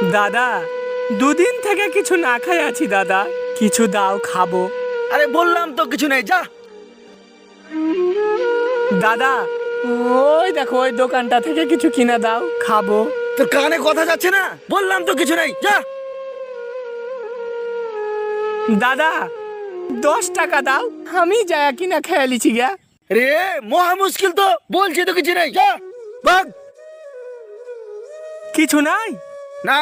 দাদা, দুদিন থেকে কিছু না খাই আছি দাদা, কিছু দাও খাবো। আরে বললাম তো কিছু নেই, যা। দাদা, ওই দেখো ওই দোকানটা থেকে কিছু কিনে দাও, খাবো। তোর কানে কথা যাচ্ছে না? বললাম তো কিছু নেই, যা। দাদা 10 টাকা দাও, আমি যায়া কিনা খেয়ে লিছি গা। রে মহা মুশকিল তো, বলছি তো কিছু নেই, যা ভাগ। কিছু নাই না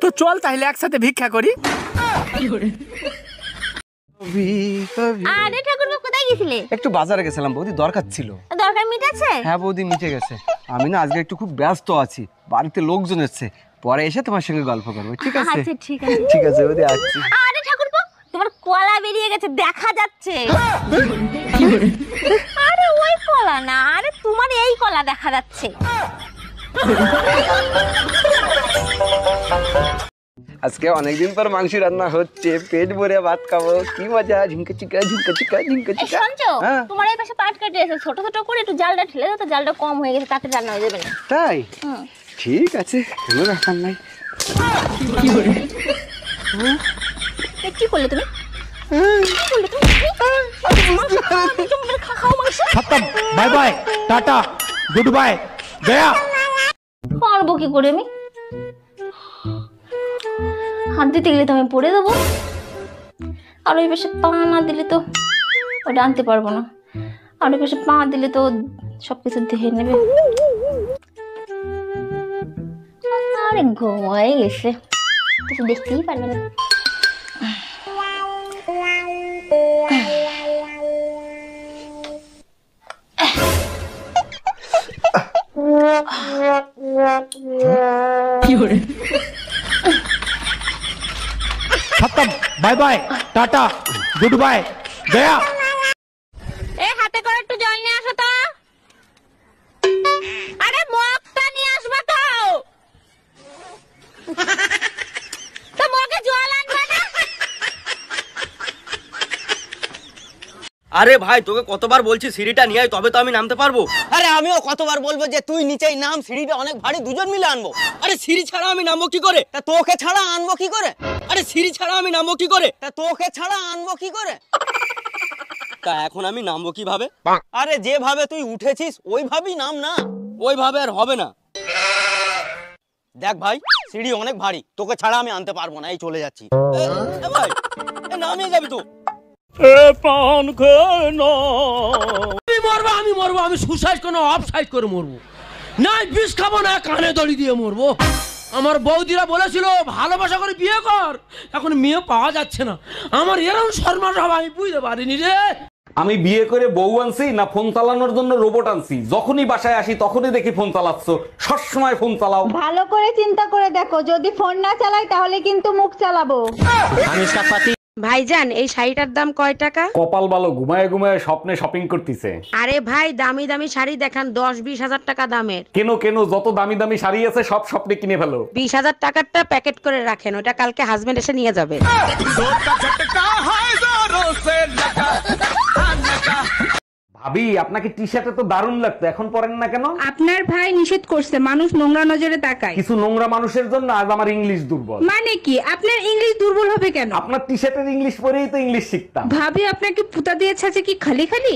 তো চল তাহলে একসাথে ভিক্ষা করি। আরে ঠাকুরপো, কোথায় গেছিলে? একটু বাজারে গেছিলাম বৌদি, দরকার ছিল। দরকার মিটেছে? হ্যাঁ বৌদি, মিটে গেছে। আমি না আজকে একটু খুব ব্যস্ত আছি, বাড়িতে লোকজন এসেছে, পরে এসে তোমার সঙ্গে গল্প করবো, ঠিক আছে? আচ্ছা ঠিক আছে। ঠিক আছে বৌদি, আসছি। আরে ঠাকুরপো, তোমার কলা বেরিয়ে গেছে, দেখা যাচ্ছে। আরে ওই কলা না, আরে তোমার এই কলা দেখা যাচ্ছে। আজকে অনেকদিন পর মাংস রান্না হচ্ছে, পেট ভরে ভাত খাবো, কি মজা। ঝিঙ্কা চিকা ঝিঙ্কা চিকা ঝিঙ্কা চিকা। শুনছো, তোমার এই পাশে পাট কেটে এসে ছোট ছোট করে একটু জালটা ঠেলে দাও তো, জালটা কম হয়ে গেছে, তাতে রান্না হয়ে যাবে না। তাই? ঠিক আছে, কোনো ব্যাপার নাই। কি করলে তুমি? বাই বাই, টাটা, গুড বাই, গয়া। পারবো কি করে আমি? হাত দিতে গেলে তো আমি পড়ে দেবো, আর ওই পাশে পা না দিলে তো ওটা আনতে পারবো না, আর ওই পাশে পা দিলে তো সবকিছু দেখে নেবে। আরে ঘুমাই গেছে, কিছু দেখতেই পারবে না। খতম, বাই বাই, টাটা, গুড বাই, গয়া। এ হাতে করে একটু জল নিয়ে আসো তো। আরে মগটা নিয়ে আসবা তো। তো মগে জল আনবা না? আরে ভাই, তোকে কতবার বলছি সিঁড়িটা নিয়ে আয়, তবে তো আমি নামতে পারবো। আরে আমিও কতবার বলবো যে তুই নিচেই নাম, সিঁড়িটা অনেক ভারী, দুজন মিলে আনবো। আরে সিঁড়ি ছাড়া আমি নামবো কি করে? তা তোকে ছাড়া আনবো কি করে? আরে সিঁড়ি ছাড়া আমি নামবো কি করে? তা তোকে ছাড়া আনবো কি করে? তা এখন আমি নামবো কিভাবে? আরে যেভাবে তুই উঠেছিস ওইভাবেই নাম না। ওইভাবে আর হবে না। দেখ ভাই, সিঁড়ি অনেক ভারী, তোকে ছাড়া আমি আনতে পারবো না, এই চলে যাচ্ছি। এ ভাই, এ নামিয়ে যাবি তো। আমি মরবো, আমি সুসাইড কোনো অফসাইড করে মরবো, না বিষ খাবো না, কানে দড়ি দিয়ে মরবো। আমার বৌদিরা বলেছিল ভালোবাসা করে বিয়ে কর, এখন মেয়ে পাওয়া যাচ্ছে না। আমার এরকম সর্বনাশ হবে আমি বুঝতে পারিনি রে। আমি বিয়ে করে বউ আনছি না ফোন চালানোর জন্য রোবট আনছি? যখনই বাসায় আসি তখনই দেখি ফোন চালাচ্ছ, সবসময় ফোন চালাও। ভালো করে চিন্তা করে দেখো, যদি ফোন না চালাই তাহলে কিন্তু মুখ চালাবো। ভাইজান, এই শাড়িটার দাম কয় টাকা? কপাল ভালো, ঘুমায় ঘুমায় স্বপ্নে শপিং করতেছে। আরে ভাই, দামি দামি শাড়ি দেখান, 10-20 হাজার টাকা দামের। কেন কেন, যত দামি দামি শাড়ি আছে সব স্বপ্নে কিনে ফেলো। 20,000 টাকারটা প্যাকেট করে রাখেন, ওটা কালকে হাজবেন্ড এসে নিয়ে যাবে। ভাবি, আপনাকে টি শার্টে তো দারুণ লাগতো, এখন পরেন না কেন? আপনার ভাই নিষেধ করছে, মানুষ নোংরা নজরে তাকায়। কিছু নোংরা মানুষের জন্য আজ আমার ইংলিশ দুর্বল। মানে কি, আপনার ইংলিশ দুর্বল হবে কেন? আপনার টি শার্টের ইংলিশ পরেই তো ইংলিশ শিখতাম। ভাবি আপনাকে পুতা দিয়েছে কি খালি খালি?